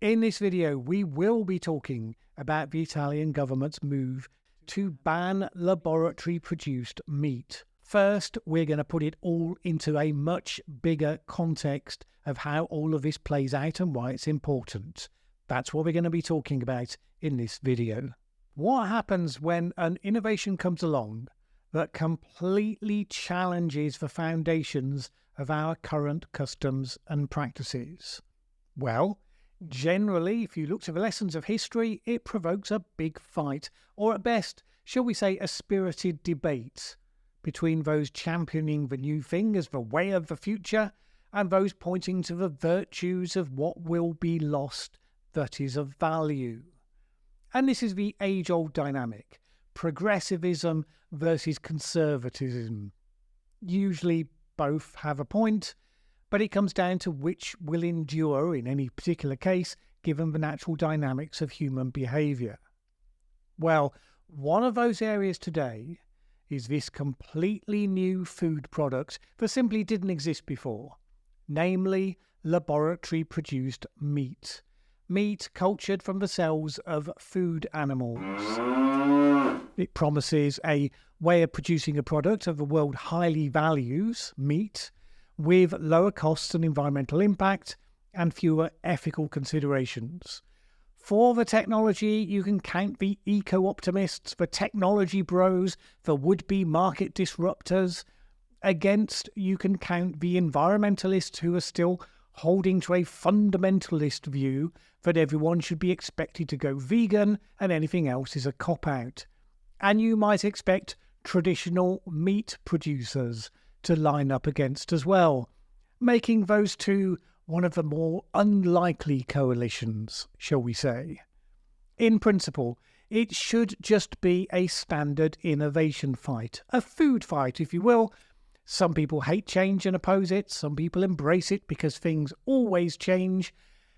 In this video, we will be talking about the Italian government's move to ban laboratory-produced meat. First, we're going to put it all into a much bigger context of how all of this plays out and why it's important. That's what we're going to be talking about in this video. What happens when an innovation comes along that completely challenges the foundations of our current customs and practices? Well, generally, if you look to the lessons of history, it provokes a big fight, or at best, shall we say, a spirited debate between those championing the new thing as the way of the future and those pointing to the virtues of what will be lost that is of value. And this is the age-old dynamic, progressivism versus conservatism. Usually both have a point, but it comes down to which will endure in any particular case, given the natural dynamics of human behaviour. Well, one of those areas today is this completely new food product that simply didn't exist before, namely laboratory-produced meat. Meat cultured from the cells of food animals. It promises a way of producing a product that the world highly values, meat, with lower costs and environmental impact and fewer ethical considerations. For the technology, you can count the eco-optimists, the technology bros, the would-be market disruptors. Against, you can count the environmentalists who are still holding to a fundamentalist view that everyone should be expected to go vegan and anything else is a cop-out. And you might expect traditional meat producers to line up against as well, making those two one of the more unlikely coalitions, shall we say. In principle, it should just be a standard innovation fight, a food fight, if you will. Some people hate change and oppose it, some people embrace it because things always change,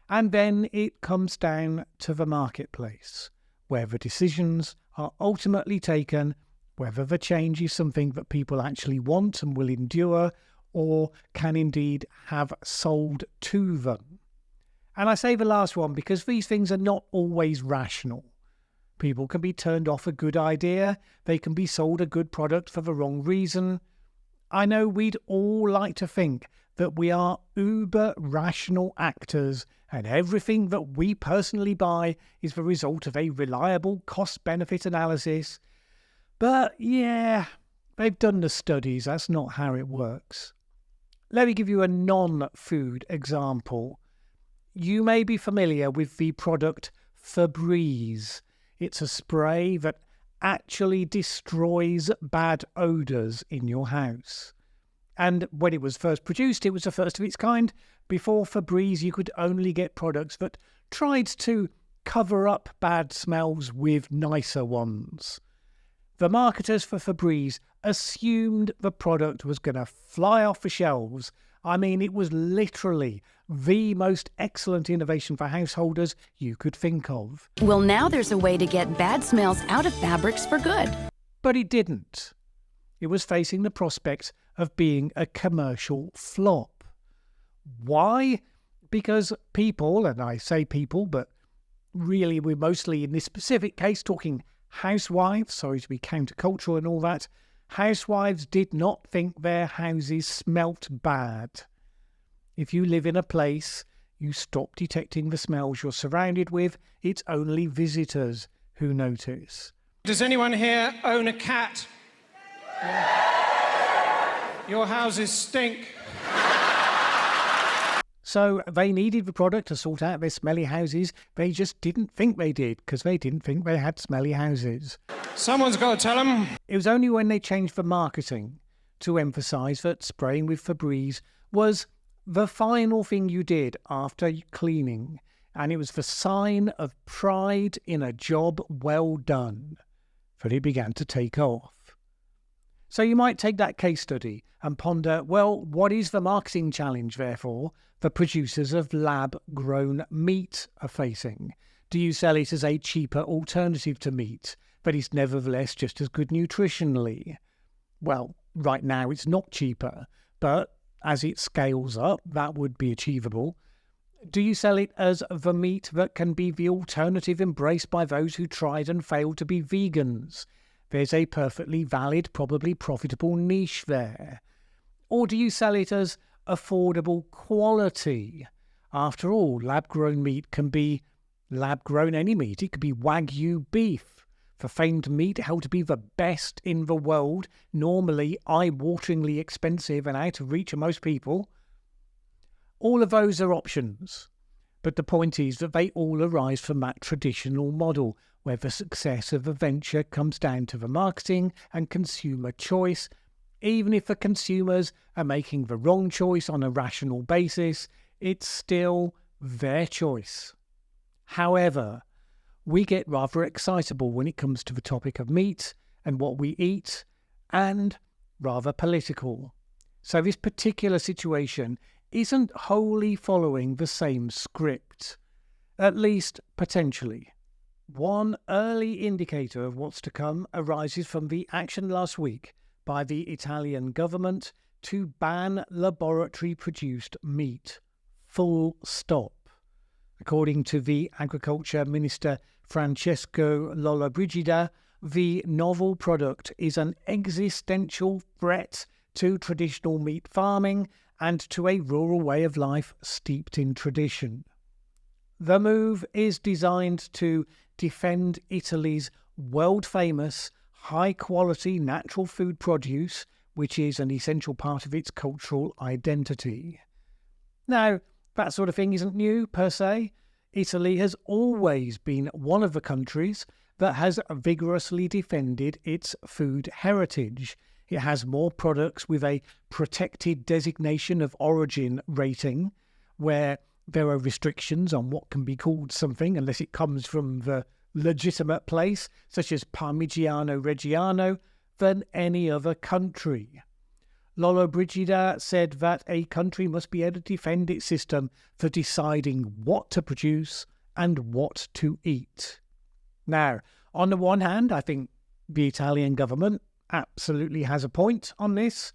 and then it comes down to the marketplace, where the decisions are ultimately taken, whether the change is something that people actually want and will endure, or can indeed have sold to them. And I say the last one because these things are not always rational. People can be turned off a good idea, they can be sold a good product for the wrong reason. I know we'd all like to think that we are uber rational actors and everything that we personally buy is the result of a reliable cost-benefit analysis. But yeah, they've done the studies, that's not how it works. Let me give you a non-food example. You may be familiar with the product Febreze. It's a spray that actually destroys bad odours in your house. And when it was first produced, it was the first of its kind. Before Febreze, you could only get products that tried to cover up bad smells with nicer ones. The marketers for Febreze assumed the product was going to fly off the shelves. I mean, it was literally the most excellent innovation for householders you could think of. Well, now there's a way to get bad smells out of fabrics for good. But it didn't. It was facing the prospect of being a commercial flop. Why? Because people, and I say people, but really we're mostly in this specific case talking housewives, sorry to be countercultural and all that, housewives did not think their houses smelt bad. If you live in a place, you stop detecting the smells you're surrounded with. It's only visitors who notice. Does anyone here own a cat? Your houses stink. So they needed the product to sort out their smelly houses. They just didn't think they did, because they didn't think they had smelly houses. Someone's got to tell them. It was only when they changed the marketing to emphasise that spraying with Febreze was the final thing you did after cleaning, and it was the sign of pride in a job well done, that it began to take off. So you might take that case study and ponder, well, what is the marketing challenge, therefore, the producers of lab-grown meat are facing? Do you sell it as a cheaper alternative to meat, but is nevertheless just as good nutritionally? Well, right now it's not cheaper, but as it scales up, that would be achievable. Do you sell it as the meat that can be the alternative embraced by those who tried and failed to be vegans? There's a perfectly valid, probably profitable niche there. Or do you sell it as affordable quality? After all, lab-grown meat can be lab-grown any meat. It could be Wagyu beef, the famed meat held to be the best in the world, normally eye-wateringly expensive and out of reach of most people. All of those are options, but the point is that they all arise from that traditional model, where the success of a venture comes down to the marketing and consumer choice. Even if the consumers are making the wrong choice on a rational basis, it's still their choice. However, we get rather excitable when it comes to the topic of meat and what we eat, and rather political. So this particular situation isn't wholly following the same script, at least potentially. One early indicator of what's to come arises from the action last week by the Italian government to ban laboratory-produced meat. Full stop. According to the Agriculture Minister Francesco Lollobrigida, the novel product is an existential threat to traditional meat farming and to a rural way of life steeped in tradition. The move is designed to defend Italy's world-famous, high-quality natural food produce, which is an essential part of its cultural identity. Now, that sort of thing isn't new, per se. Italy has always been one of the countries that has vigorously defended its food heritage. It has more products with a protected designation of origin rating, where there are restrictions on what can be called something unless it comes from the legitimate place, such as Parmigiano Reggiano, than any other country. Lollobrigida said that a country must be able to defend its system for deciding what to produce and what to eat. Now, on the one hand, I think the Italian government absolutely has a point on this,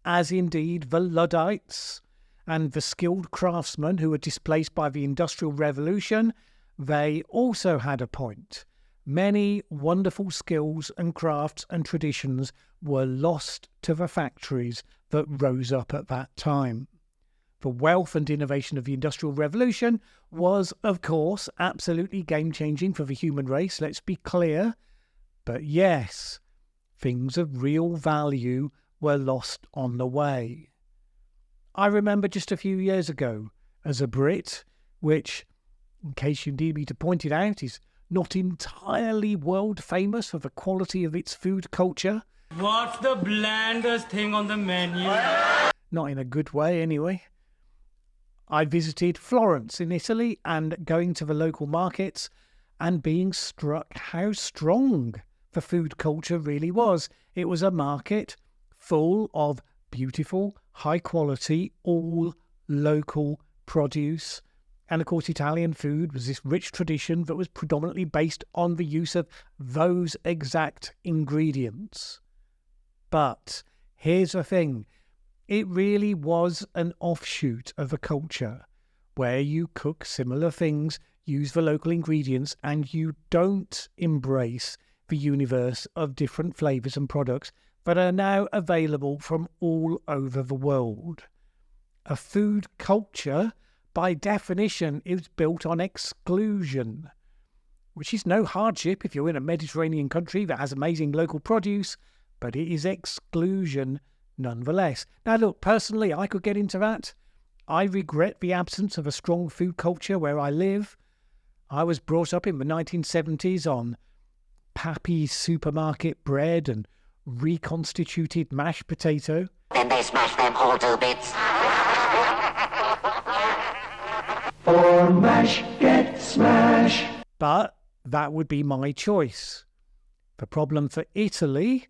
as indeed the Luddites and the skilled craftsmen who were displaced by the Industrial Revolution, they also had a point. Many wonderful skills and crafts and traditions were lost to the factories that rose up at that time. The wealth and innovation of the Industrial Revolution was, of course, absolutely game-changing for the human race, let's be clear. But yes, things of real value were lost on the way. I remember just a few years ago, as a Brit, which, in case you need me to point it out, is not entirely world famous for the quality of its food culture. What's the blandest thing on the menu? Not in a good way, anyway. I visited Florence in Italy, and going to the local markets and being struck how strong the food culture really was. It was a market full of beautiful, high quality, all local produce. And of course, Italian food was this rich tradition that was predominantly based on the use of those exact ingredients. But here's the thing. It really was an offshoot of a culture where you cook similar things, use the local ingredients, and you don't embrace the universe of different flavours and products that are now available from all over the world. A food culture, by definition, is built on exclusion, which is no hardship if you're in a Mediterranean country that has amazing local produce, but it is exclusion nonetheless. Now look, personally, I could get into that. I regret the absence of a strong food culture where I live. I was brought up in the 1970s on Pappy's supermarket bread and reconstituted mashed potato. Then they smash them all to bits. For mash, get smash. But that would be my choice. The problem for Italy,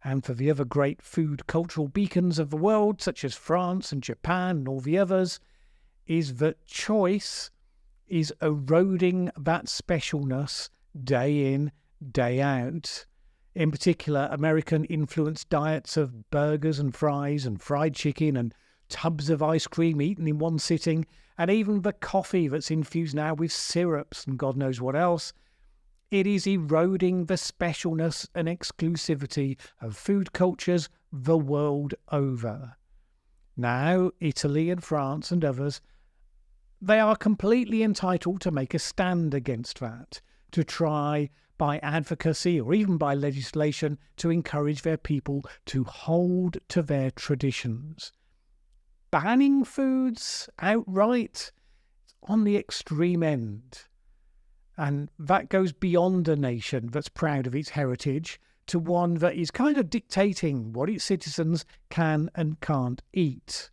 and for the other great food cultural beacons of the world, such as France and Japan and all the others, is that choice is eroding that specialness day in, day out. In particular, American-influenced diets of burgers and fries and fried chicken and tubs of ice cream eaten in one sitting and even the coffee that's infused now with syrups and God knows what else, it is eroding the specialness and exclusivity of food cultures the world over. Now, Italy and France and others, they are completely entitled to make a stand against that, to try by advocacy or even by legislation to encourage their people to hold to their traditions. Banning foods outright on the extreme end. And that goes beyond a nation that's proud of its heritage to one that is kind of dictating what its citizens can and can't eat.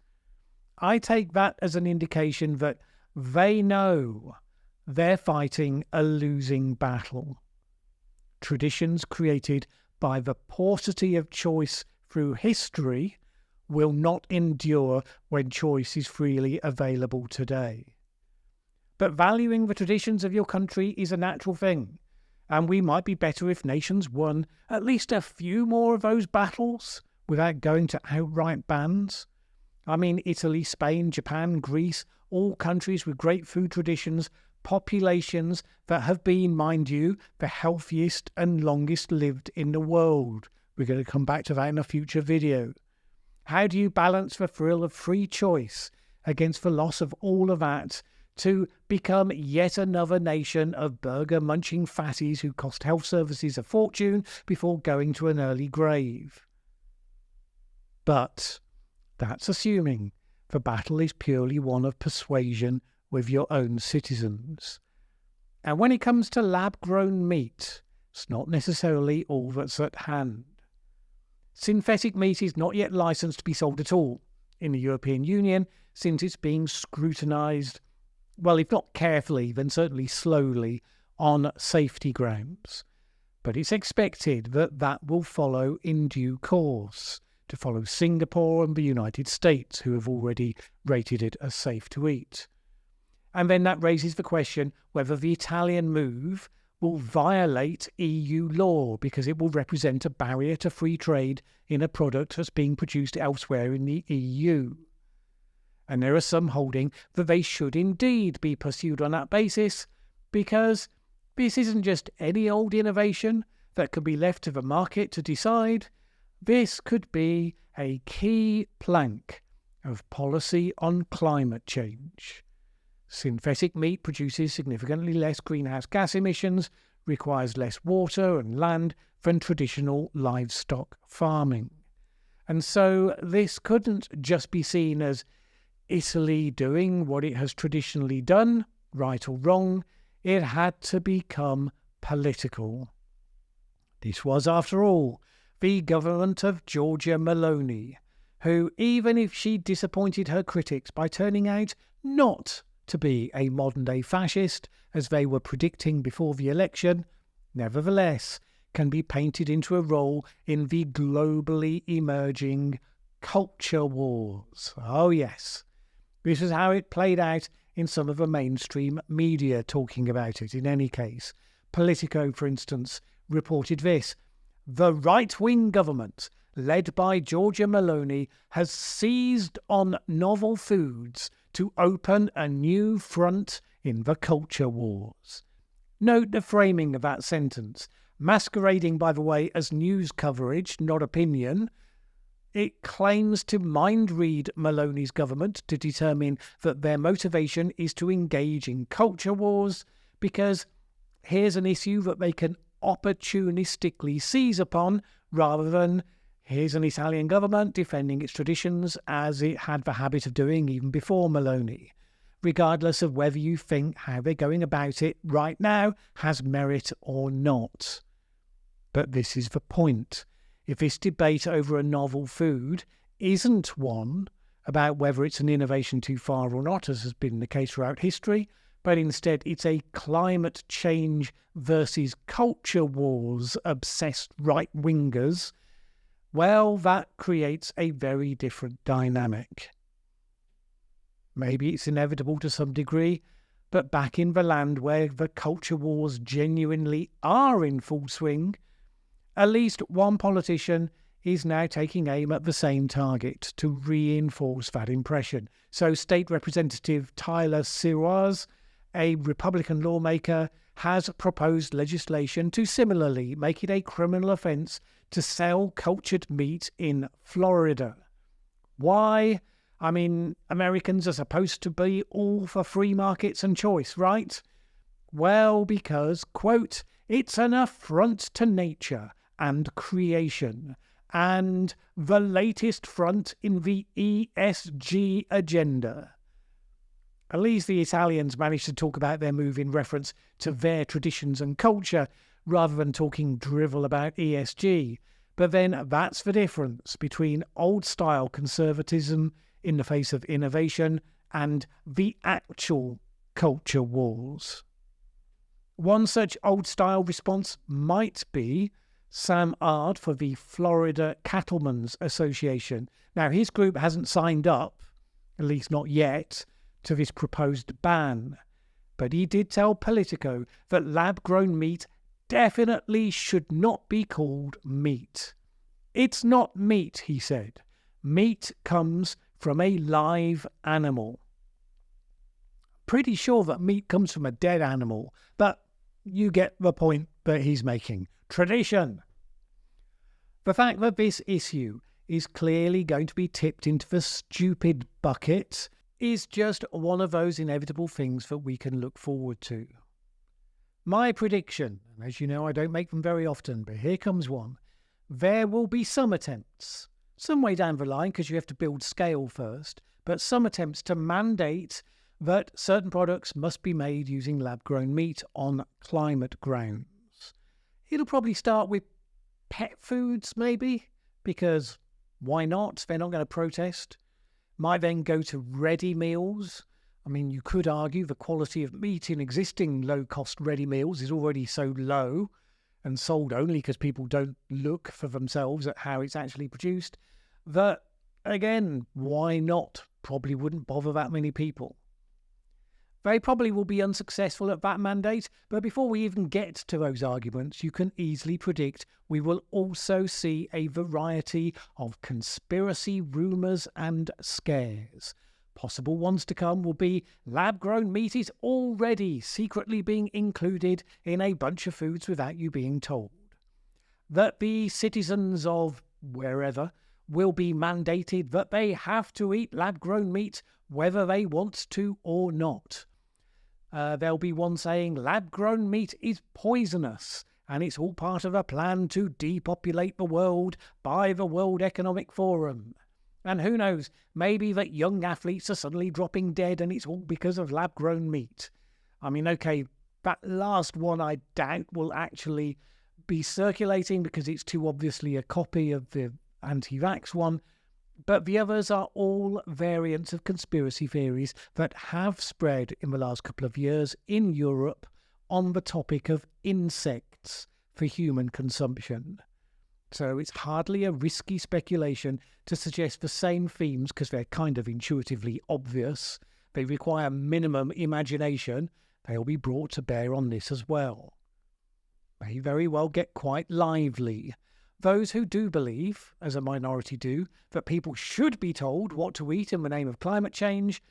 I take that as an indication that they know they're fighting a losing battle. Traditions created by the paucity of choice through history will not endure when choice is freely available today. But valuing the traditions of your country is a natural thing, and we might be better if nations won at least a few more of those battles without going to outright bans. I mean, Italy, Spain, Japan, Greece, all countries with great food traditions, populations that have been, mind you, the healthiest and longest lived in the world. We're going to come back to that in a future video. How do you balance the thrill of free choice against the loss of all of that to become yet another nation of burger-munching fatties who cost health services a fortune before going to an early grave? But that's assuming the battle is purely one of persuasion with your own citizens. And when it comes to lab-grown meat, it's not necessarily all that's at hand. Synthetic meat is not yet licensed to be sold at all in the European Union, since it's being scrutinised, well, if not carefully, then certainly slowly, on safety grounds. But it's expected that that will follow in due course, to follow Singapore and the United States, who have already rated it as safe to eat. And then that raises the question whether the Italian move will violate EU law, because it will represent a barrier to free trade in a product that's being produced elsewhere in the EU. And there are some holding that they should indeed be pursued on that basis, because this isn't just any old innovation that could be left to the market to decide. This could be a key plank of policy on climate change. Synthetic meat produces significantly less greenhouse gas emissions, requires less water and land than traditional livestock farming. And so this couldn't just be seen as Italy doing what it has traditionally done, right or wrong. It had to become political. This was, after all, the government of Giorgia Meloni, who, even if she disappointed her critics by turning out not to be a modern-day fascist, as they were predicting before the election, nevertheless can be painted into a role in the globally emerging culture wars. Oh yes, this is how it played out in some of the mainstream media talking about it. In any case, Politico, for instance, reported this: the right-wing government, led by Giorgia Meloni, has seized on novel foods to open a new front in the culture wars. Note the framing of that sentence, masquerading, by the way, as news coverage, not opinion. It claims to mind-read Meloni's government to determine that their motivation is to engage in culture wars, because here's an issue that they can opportunistically seize upon, rather than here's an Italian government defending its traditions as it had the habit of doing even before Meloni, regardless of whether you think how they're going about it right now has merit or not. But this is the point. If this debate over a novel food isn't one about whether it's an innovation too far or not, as has been the case throughout history, but instead it's a climate change versus culture wars obsessed right-wingers, well, that creates a very different dynamic. Maybe it's inevitable to some degree, but back in the land where the culture wars genuinely are in full swing, at least one politician is now taking aim at the same target to reinforce that impression. So State Representative Tyler Sirois, a Republican lawmaker, has proposed legislation to similarly make it a criminal offence to sell cultured meat in Florida. Why? I mean, Americans are supposed to be all for free markets and choice, right? Well, because, quote, it's an affront to nature and creation, and the latest front in the ESG agenda. At least the Italians managed to talk about their move in reference to their traditions and culture, rather than talking drivel about ESG. But then that's the difference between old-style conservatism in the face of innovation and the actual culture wars. One such old-style response might be Sam Ard for the Florida Cattlemen's Association. Now, his group hasn't signed up, at least not yet, to this proposed ban, but he did tell Politico that lab-grown meat definitely should not be called meat. It's not meat, he said. Meat comes from a live animal. Pretty sure that meat comes from a dead animal, but you get the point that he's making. Tradition. The fact that this issue is clearly going to be tipped into the stupid bucket is just one of those inevitable things that we can look forward to. My prediction, and as you know I don't make them very often, but here comes one, there will be some attempts, some way down the line because you have to build scale first, but some attempts to mandate that certain products must be made using lab-grown meat on climate grounds. It'll probably start with pet foods maybe, because why not? They're not going to protest. Might then go to ready meals. I mean, you could argue the quality of meat in existing low-cost ready meals is already so low and sold only because people don't look for themselves at how it's actually produced, that, again, why not? Probably wouldn't bother that many people. They probably will be unsuccessful at that mandate, but before we even get to those arguments, you can easily predict we will also see a variety of conspiracy rumours and scares. Possible ones to come will be lab-grown meat is already secretly being included in a bunch of foods without you being told. That the citizens of wherever will be mandated that they have to eat lab-grown meat whether they want to or not. There'll be one saying lab-grown meat is poisonous and it's all part of a plan to depopulate the world by the World Economic Forum. And who knows, maybe that young athletes are suddenly dropping dead and it's all because of lab-grown meat. I mean, okay, that last one I doubt will actually be circulating because it's too obviously a copy of the anti-vax one, but the others are all variants of conspiracy theories that have spread in the last couple of years in Europe on the topic of insects for human consumption. So it's hardly a risky speculation to suggest the same themes because they're kind of intuitively obvious. They require minimum imagination. They'll be brought to bear on this as well. May very well get quite lively. Those who do believe, as a minority do, that people should be told what to eat in the name of climate change,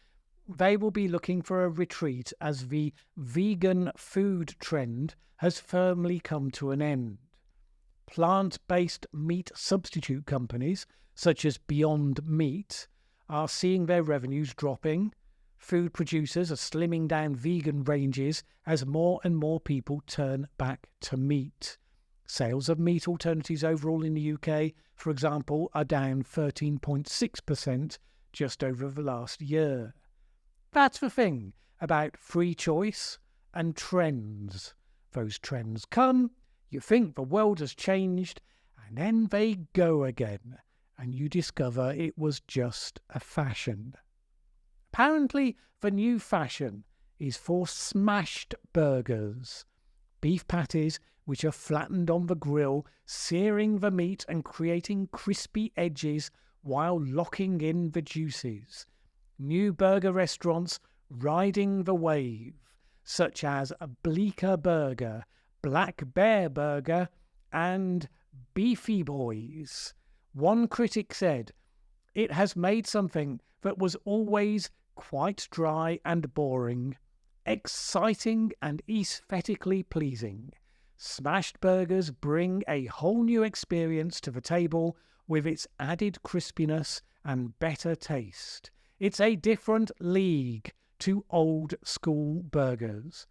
they will be looking for a retreat as the vegan food trend has firmly come to an end. Plant-based meat substitute companies, such as Beyond Meat, are seeing their revenues dropping. Food producers are slimming down vegan ranges as more and more people turn back to meat. Sales of meat alternatives overall in the UK, for example, are down 13.6% just over the last year. That's the thing about free choice and trends. Those trends come, you think the world has changed, and then they go again, and you discover it was just a fashion. Apparently, the new fashion is for smashed burgers. Beef patties which are flattened on the grill, searing the meat and creating crispy edges while locking in the juices. New burger restaurants riding the wave, such as Bleecker Burger, Black Bear Burger, and Beefy Boys. One critic said, "It has made something that was always quite dry and boring, exciting and aesthetically pleasing. Smashed burgers bring a whole new experience to the table with its added crispiness and better taste. It's a different league to old school burgers."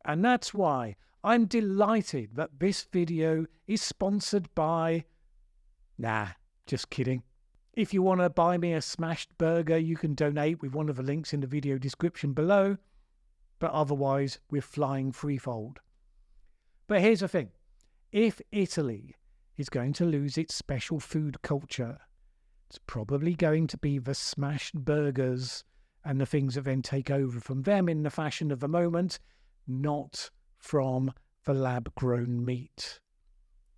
And that's why I'm delighted that this video is sponsored by... Nah, just kidding. If you want to buy me a smashed burger, you can donate with one of the links in the video description below. But otherwise, we're flying threefold. But here's the thing. If Italy is going to lose its special food culture, it's probably going to be the smashed burgers and the things that then take over from them in the fashion of the moment, not from the lab-grown meat.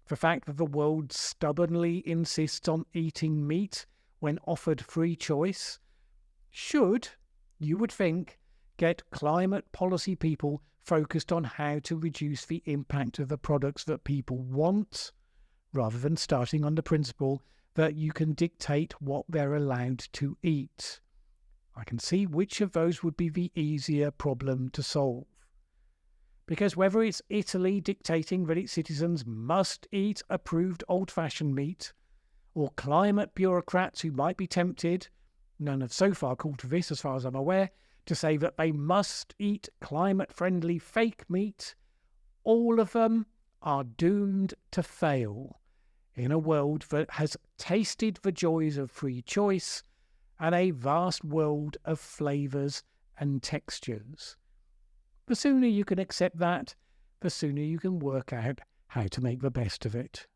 The fact that the world stubbornly insists on eating meat when offered free choice should, you would think, get climate policy people focused on how to reduce the impact of the products that people want, rather than starting on the principle that you can dictate what they're allowed to eat. I can see which of those would be the easier problem to solve. Because whether it's Italy dictating that its citizens must eat approved old-fashioned meat, or climate bureaucrats who might be tempted, none have so far called to this as far as I'm aware, to say that they must eat climate-friendly fake meat, all of them are doomed to fail in a world that has tasted the joys of free choice and a vast world of flavours and textures. The sooner you can accept that, the sooner you can work out how to make the best of it.